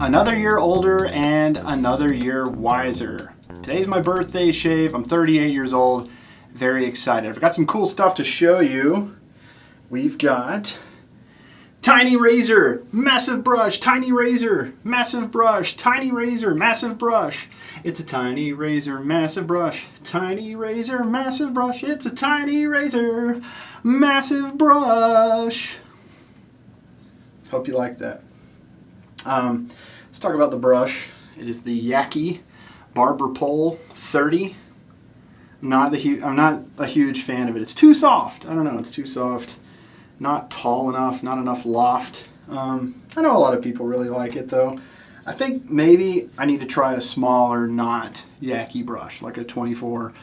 Another year older and another year wiser. Today's my birthday shave. I'm 38 years old. Very excited. I've got some cool stuff to show you. We've got tiny razor, massive brush, tiny razor, massive brush, tiny razor, massive brush. It's a tiny razor, massive brush, tiny razor, massive brush. It's a tiny razor, massive brush. Hope you like that. Let's talk about the brush. It is the Yaqi Barber Pole 30. I'm not a huge fan of it. It's too soft. I don't know. It's too soft. Not tall enough. Not enough loft. I know a lot of people really like it though. I think maybe I need to try a smaller, not Yaqi brush, like a 24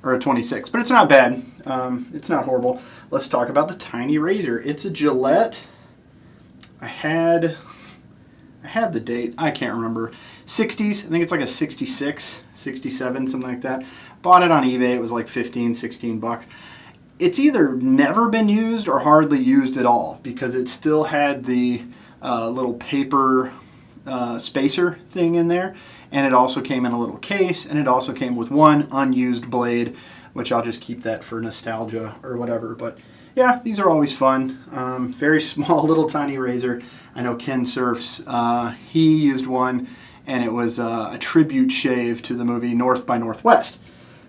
or a 26. But it's not bad. It's not horrible. Let's talk about the tiny razor. It's a Gillette. I had the date, I can't remember. 60s, I think it's like a 66, 67, something like that. Bought it on eBay, it was like 15, 16 bucks. It's either never been used or hardly used at all because it still had the little paper spacer thing in there. And it also came in a little case, and it also came with one unused blade, which I'll just keep that for nostalgia or whatever. But yeah, these are always fun. Very small, little tiny razor. I know Ken Surfs, he used one, and it was a tribute shave to the movie North by Northwest.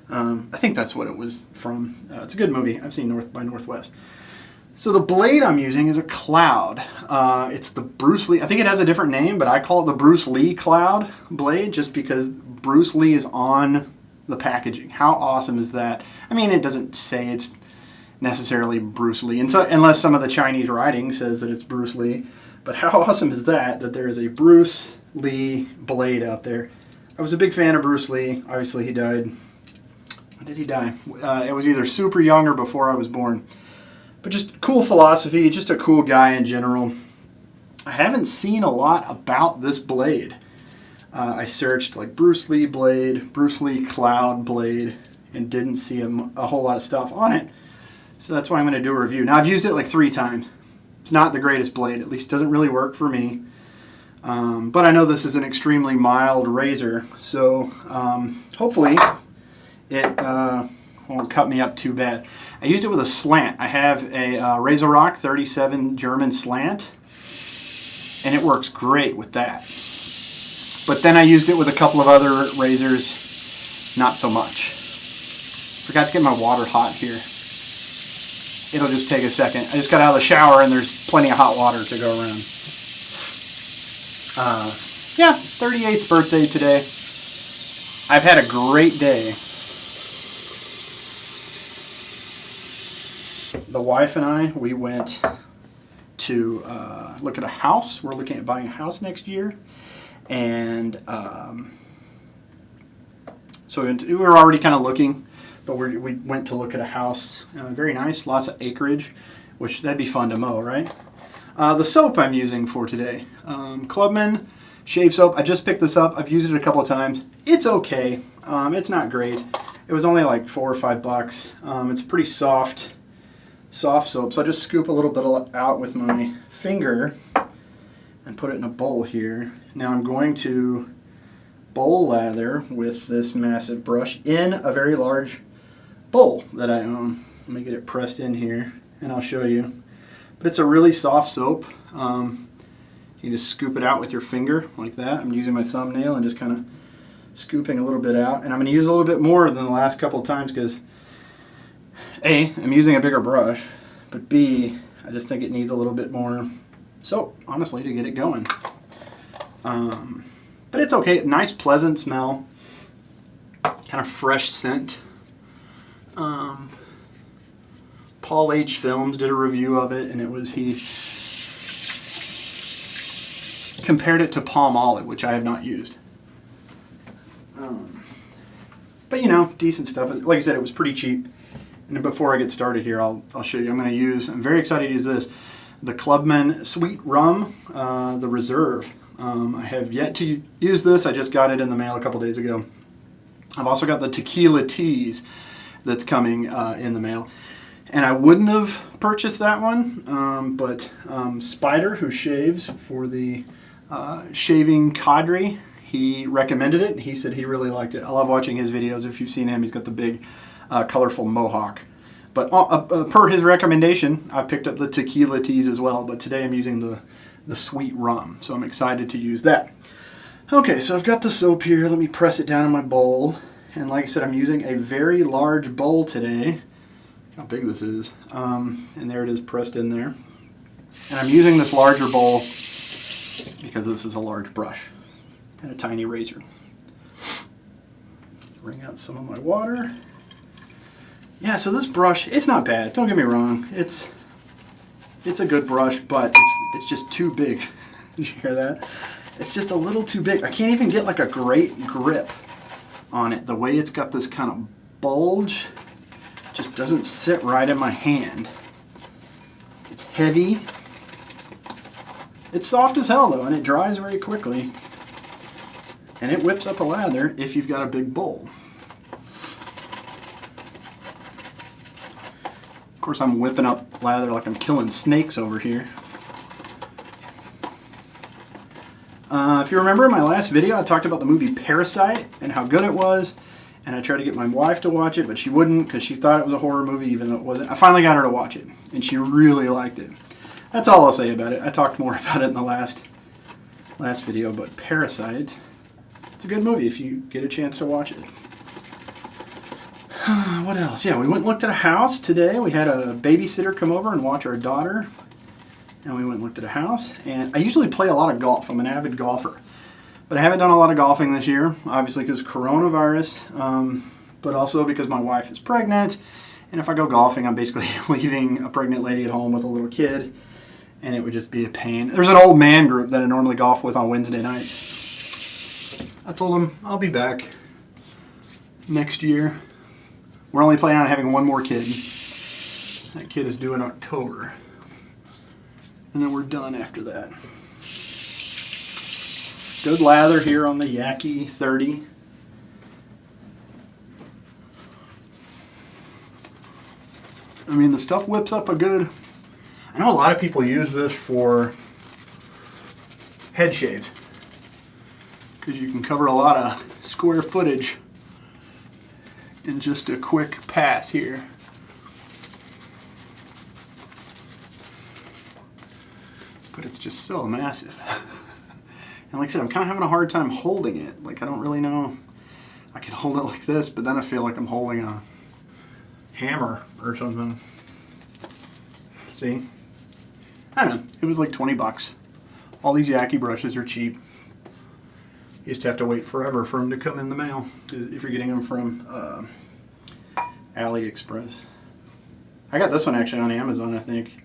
I think that's what it was from. It's a good movie. I've seen North by Northwest. So the blade I'm using is a Cloud. It's the Bruce Lee. I think it has a different name, but I call it the Bruce Lee Cloud blade just because Bruce Lee is on the packaging. How awesome is that? I mean, it doesn't say it's necessarily Bruce Lee, and so, unless some of the Chinese writing says that it's Bruce Lee. But how awesome is that there is a Bruce Lee blade out there? I was a big fan of Bruce Lee. Obviously, he died. When did he die? It was either super young or before I was born. But just cool philosophy, just a cool guy in general. I haven't seen a lot about this blade. I searched like Bruce Lee blade, Bruce Lee Cloud blade, and didn't see a whole lot of stuff on it. So that's why I'm going to do a review. Now, I've used it like 3 times. It's not the greatest blade, at least doesn't really work for me. But I know this is an extremely mild razor, so hopefully it won't cut me up too bad. I used it with a slant. I have a Razor Rock 37 German slant, and it works great with that. But then I used it with a couple of other razors, not so much. Forgot to get my water hot here. It'll just take a second. I just got out of the shower and there's plenty of hot water to go around. Yeah, 38th birthday today. I've had a great day. The wife and I, we went to look at a house. We're looking at buying a house next year. And so we were already kind of looking. But we went to look at a house, very nice, lots of acreage, which that'd be fun to mow, right? The soap I'm using for today, Clubman shave soap. I just picked this up. I've used it a couple of times. It's okay. It's not great. It was only like $4 or $5. It's pretty soft soap. So I just scoop a little bit out with my finger and put it in a bowl here. Now I'm going to bowl lather with this massive brush in a very large bowl that I own. Let me get it pressed in here and I'll show you. But it's a really soft soap. You just scoop it out with your finger like that. I'm using my thumbnail and just kind of scooping a little bit out. And I'm going to use a little bit more than the last couple of times because A, I'm using a bigger brush, but B, I just think it needs a little bit more soap, honestly, to get it going. But it's okay. Nice, pleasant smell. Kind of fresh scent. Paul H. Films did a review of it, and he compared it to palm olive, which I have not used. But you know, decent stuff. Like I said, it was pretty cheap. And before I get started here, I'll show you. I'm very excited to use this. The Clubman Sweet Rum, the Reserve. I have yet to use this. I just got it in the mail a couple days ago. I've also got the Tequila Teas that's coming in the mail. And I wouldn't have purchased that one, but Spider, who shaves for the shaving cadre. He recommended it. He said he really liked it. I love watching his videos. If you've seen him, he's got the big colorful mohawk. But per his recommendation, I picked up the tequila teas as well. But today I'm using the sweet rum. So I'm excited to use that. Okay, so I've got the soap here. Let me press it down in my bowl. And like I said, I'm using a very large bowl today. How big this is. And there it is pressed in there. And I'm using this larger bowl because this is a large brush and a tiny razor. Bring out some of my water. Yeah, so this brush, it's not bad. Don't get me wrong. It's a good brush, but it's just too big. Did you hear that? It's just a little too big. I can't even get like a great grip on it. The way it's got this kind of bulge just doesn't sit right in my hand. It's heavy. It's soft as hell though, and it dries very quickly. And it whips up a lather if you've got a big bowl. Of course, I'm whipping up lather like I'm killing snakes over here. If you remember in my last video, I talked about the movie Parasite and how good it was. And I tried to get my wife to watch it, but she wouldn't because she thought it was a horror movie even though it wasn't. I finally got her to watch it, and she really liked it. That's all I'll say about it. I talked more about it in the last video, but Parasite, it's a good movie if you get a chance to watch it. What else? Yeah, we went and looked at a house today. We had a babysitter come over and watch our daughter. And we went and looked at a house. And I usually play a lot of golf. I'm an avid golfer. But I haven't done a lot of golfing this year, obviously because of coronavirus, but also because my wife is pregnant. And if I go golfing, I'm basically leaving a pregnant lady at home with a little kid. And it would just be a pain. There's an old man group that I normally golf with on Wednesday nights. I told them I'll be back next year. We're only planning on having one more kid. That kid is due in October. And then we're done after that. Good lather here on the Yaqi 30. I mean, the stuff whips up a good... I know a lot of people use this for head shaves. Because you can cover a lot of square footage in just a quick pass here. But it's just so massive. And like I said, I'm kind of having a hard time holding it. Like, I don't really know. I can hold it like this, but then I feel like I'm holding a hammer or something. See? I don't know. It was like 20 bucks. All these Yaqi brushes are cheap. You used to have to wait forever for them to come in the mail if you're getting them from AliExpress. I got this one actually on Amazon, I think.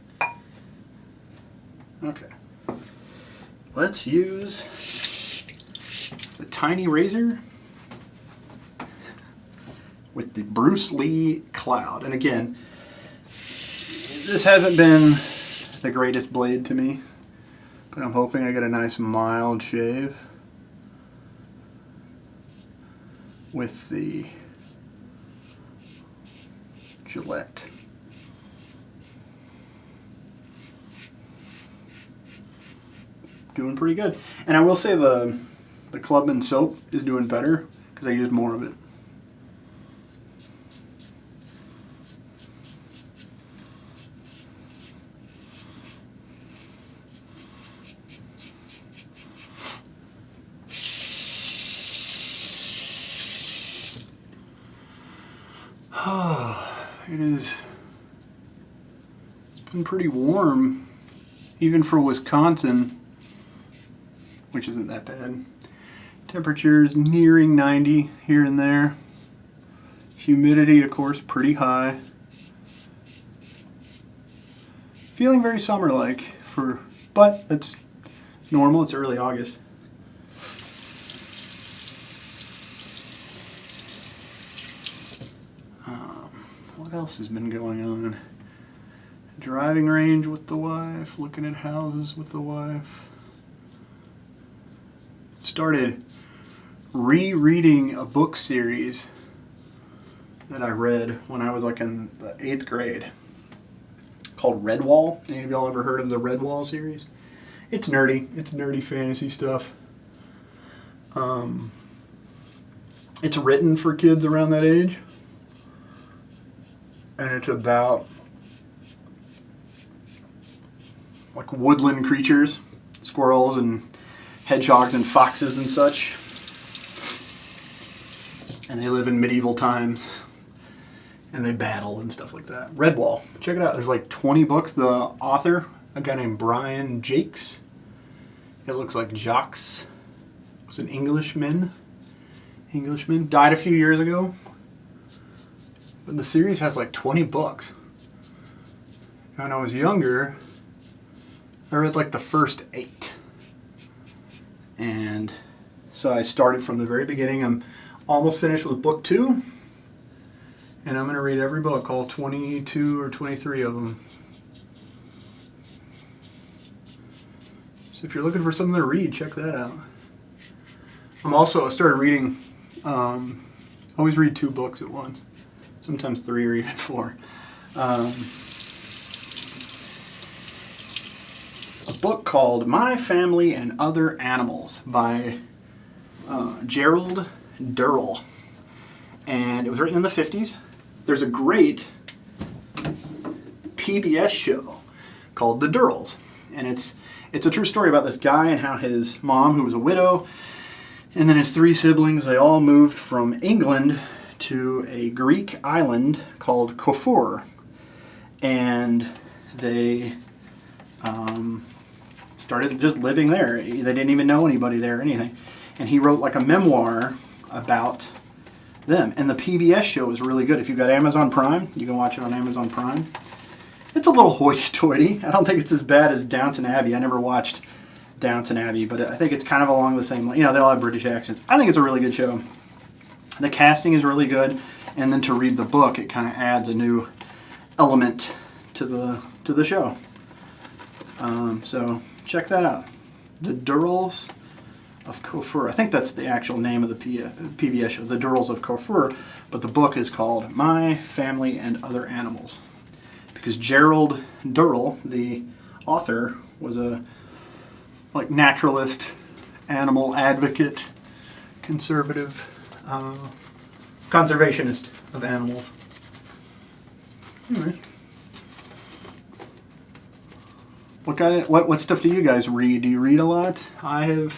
Okay. Let's use the tiny razor with the Bruce Lee Cloud. And again, this hasn't been the greatest blade to me, but I'm hoping I get a nice mild shave with the Gillette. Doing pretty good. And I will say the Clubman soap is doing better because I used more of it. It's been pretty warm, even for Wisconsin, which isn't that bad. Temperatures nearing 90 here and there. Humidity, of course, pretty high. Feeling very summer-like, but it's normal. It's early August. What else has been going on? Driving range with the wife, looking at houses with the wife. Started rereading a book series that I read when I was like in the 8th grade called Redwall. Any of y'all ever heard of the Redwall series? It's nerdy. It's nerdy fantasy stuff. It's written for kids around that age. And it's about like woodland creatures, squirrels and hedgehogs and foxes and such. And they live in medieval times. And they battle and stuff like that. Redwall. Check it out. There's like 20 books. The author, a guy named Brian Jakes. It looks like Jacques. Was an Englishman. Died a few years ago. But the series has like 20 books. When I was younger, I read like the first 8. And so I started from the very beginning. I'm almost finished with book 2. And I'm going to read every book, all 22 or 23 of them. So if you're looking for something to read, check that out. I started reading, always read 2 books at once. Sometimes 3 or even 4. A book called My Family and Other Animals by Gerald Durrell. And it was written in the 50s. There's a great PBS show called The Durrells. And it's a true story about this guy and how his mom, who was a widow, and then his 3 siblings, they all moved from England to a Greek island called Corfu. And they started just living there. They didn't even know anybody there or anything. And he wrote like a memoir about them. And the PBS show is really good. If you've got Amazon Prime, you can watch it on Amazon Prime. It's a little hoity-toity. I don't think it's as bad as Downton Abbey. I never watched Downton Abbey, but I think it's kind of along the same line. You know, they all have British accents. I think it's a really good show. The casting is really good, and then to read the book, it kind of adds a new element to the show. So check that out. The Durrells of Corfu. I think that's the actual name of the PBS show, The Durrells of Corfu, but the book is called My Family and Other Animals. Because Gerald Durrell, the author, was a naturalist, animal advocate, conservative, conservationist of animals. Anyway. What stuff do you guys read? Do you read a lot? I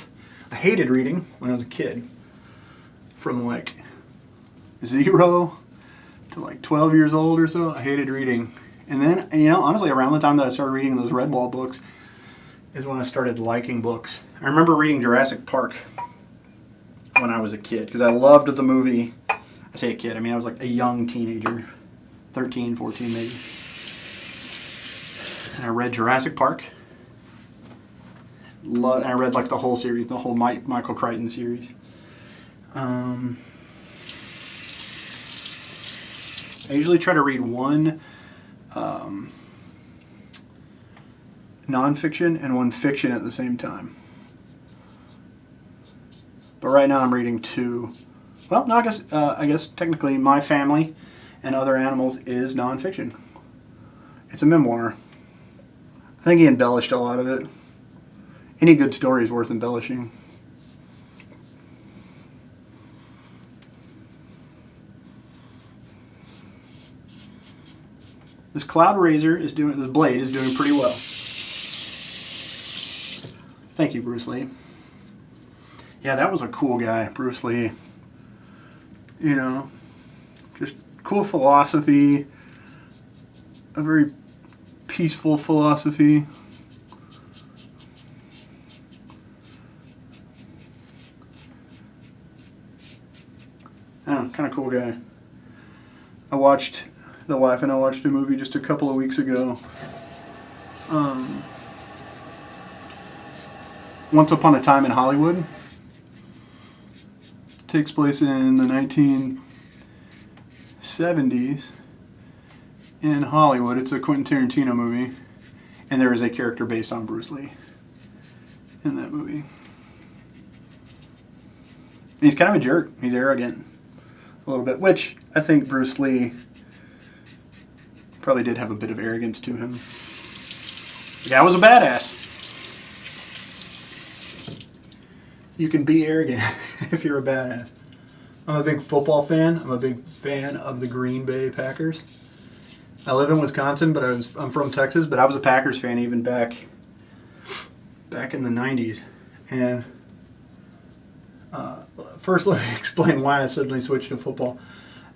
hated reading when I was a kid. From like 0 to like 12 years old or so, I hated reading. And then, honestly, around the time that I started reading those Redwall books is when I started liking books. I remember reading Jurassic Park when I was a kid because I loved the movie. I say a kid, I was like a young teenager, 13, 14 maybe. And I read Jurassic Park. I read like the whole series, the whole Michael Crichton series. I usually try to read one nonfiction and one fiction at the same time. But right now I'm reading 2. Well, no, I guess technically My Family and Other Animals is nonfiction. It's a memoir. I think he embellished a lot of it. Any good story is worth embellishing. This Cloud Razor this blade is doing pretty well. Thank you, Bruce Lee. Yeah, that was a cool guy, Bruce Lee. Just cool philosophy, a very peaceful philosophy. Kind of cool guy. The wife and I watched a movie just a couple of weeks ago. Once Upon a Time in Hollywood. Takes place in the 1970s in Hollywood. It's a Quentin Tarantino movie. And there is a character based on Bruce Lee in that movie. He's kind of a jerk. He's arrogant a little bit, which I think Bruce Lee probably did have a bit of arrogance to him. The guy was a badass. You can be arrogant if you're a badass. I'm a big football fan. I'm a big fan of the Green Bay Packers. I live in Wisconsin, but I'm from Texas, but I was a Packers fan even back in the 90s. And first let me explain why I suddenly switched to football.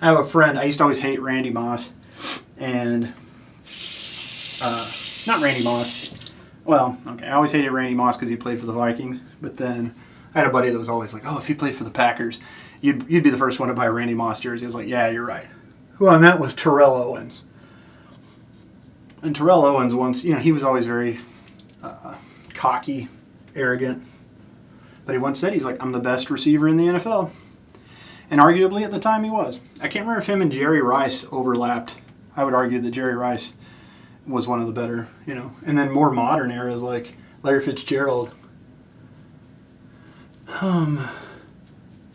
I have a friend, I used to always hate Randy Moss. And, not Randy Moss. Well, okay, I always hated Randy Moss because he played for the Vikings. But then I had a buddy that was always like, oh, if he played for the Packers, you'd be the first one to buy a Randy Moss jersey. I was like, yeah, you're right. Who I meant was Terrell Owens. And Terrell Owens once, he was always very cocky, arrogant. But he once said, he's like, I'm the best receiver in the NFL. And arguably at the time he was. I can't remember if him and Jerry Rice overlapped. I would argue that Jerry Rice was one of the better, And then more modern eras like Larry Fitzgerald.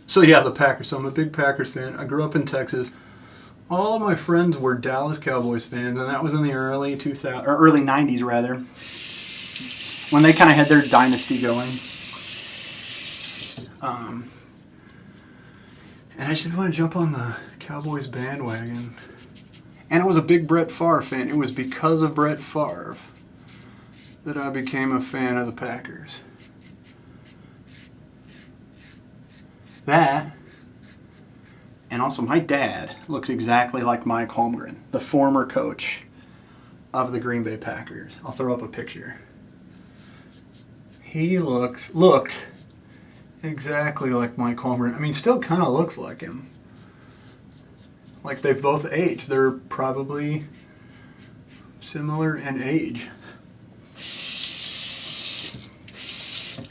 So yeah, the Packers. So I'm a big Packers fan. I grew up in Texas. All of my friends were Dallas Cowboys fans, and that was in the early 90s rather, when they kind of had their dynasty going. And I just didn't want to jump on the Cowboys bandwagon. And I was a big Brett Favre fan. It was because of Brett Favre that I became a fan of the Packers. That, and also my dad looks exactly like Mike Holmgren, the former coach of the Green Bay Packers. I'll throw up a picture. He looked exactly like Mike Holmgren. I mean, still kind of looks like him. Like they've both aged. They're probably similar in age.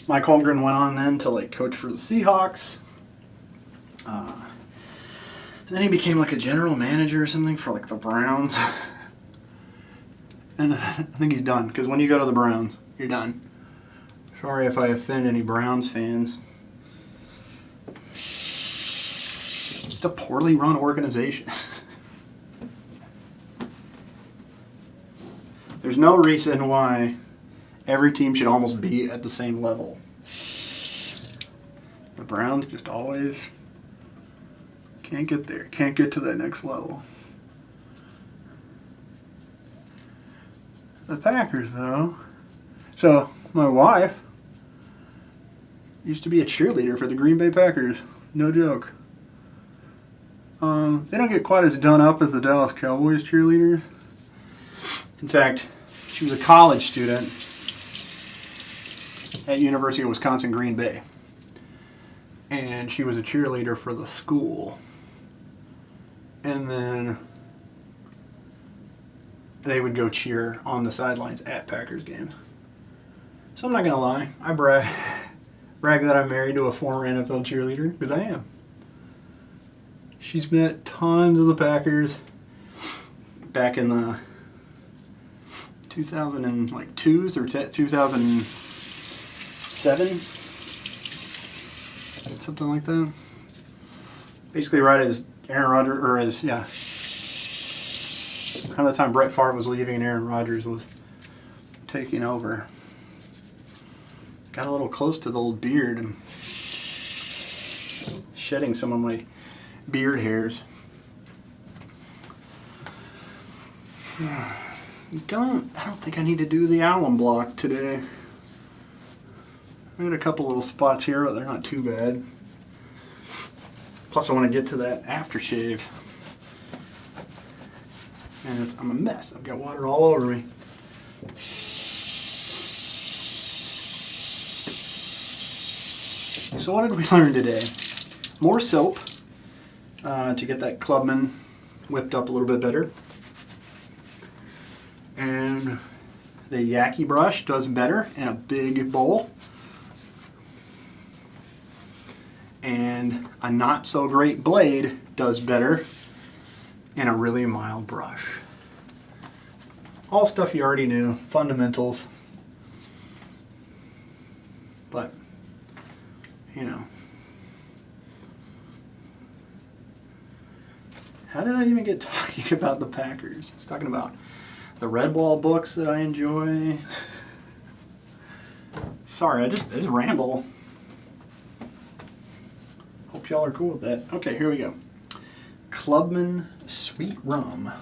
Mike Holmgren went on then to coach for the Seahawks. Then he became a general manager or something for the Browns. And I think he's done, because when you go to the Browns, you're done. Sorry if I offend any Browns fans. It's a poorly run organization. There's no reason why every team should almost be at the same level. The Browns just always can't get there, can't get to that next level. The Packers, though. So, my wife used to be a cheerleader for the Green Bay Packers. No joke. They don't get quite as done up as the Dallas Cowboys cheerleaders. In fact, she was a college student at University of Wisconsin Green Bay. And she was a cheerleader for the school. And then they would go cheer on the sidelines at Packers games. So I'm not going to lie, I brag that I'm married to a former NFL cheerleader, because I am. She's met tons of the Packers back in the 2002s or 2007, something like that. Basically right as Aaron Rodgers, around the time Brett Favre was leaving and Aaron Rodgers was taking over. Got a little close to the old beard and shedding some of my beard hairs. I don't think I need to do the alum block today. I got a couple little spots here, but they're not too bad. Plus I want to get to that aftershave. And I'm a mess. I've got water all over me. So what did we learn today? More soap to get that Clubman whipped up a little bit better. And the Yaqi brush does better in a big bowl. And a not so great blade does better in a really mild brush. All stuff you already knew, fundamentals. But, how did I even get talking about the Packers? I was talking about the Red Wall books that I enjoy. Sorry, I just ramble. Hope y'all are cool with that. Okay, here we go. Clubman Sweet Rum.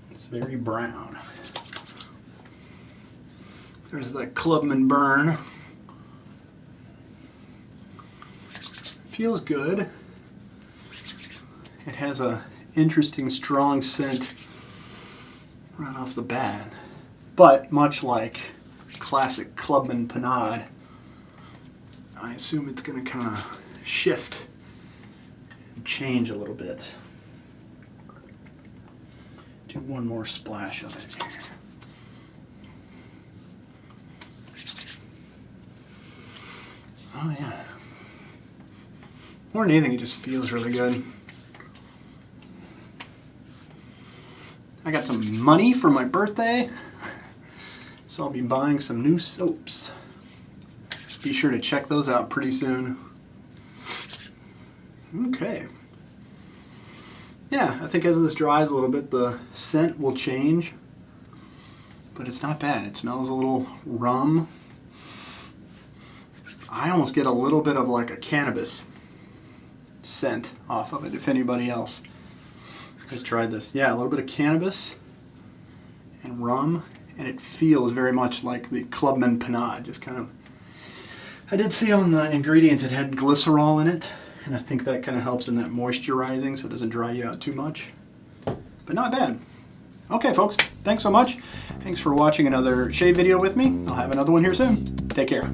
It's very brown. There's that Clubman burn. Feels good. It has a interesting strong scent right off the bat. But much like classic Clubman Panade, I assume it's going to kind of shift and change a little bit. Do one more splash of it here. Oh yeah. More than anything, it just feels really good. I got some money for my birthday, so I'll be buying some new soaps. Be sure to check those out pretty soon. Okay. Yeah, I think as this dries a little bit, the scent will change, but it's not bad. It smells a little rum. I almost get a little bit of like a cannabis scent off of it, if anybody else has tried this. Yeah, a little bit of cannabis and rum, and it feels very much like the Clubman Panade. Just kind of, I did see on the ingredients it had glycerol in it, and I think that kind of helps in that moisturizing so it doesn't dry you out too much. But not bad. Okay, folks, thanks so much. Thanks for watching another shave video with me. I'll have another one here soon. Take care.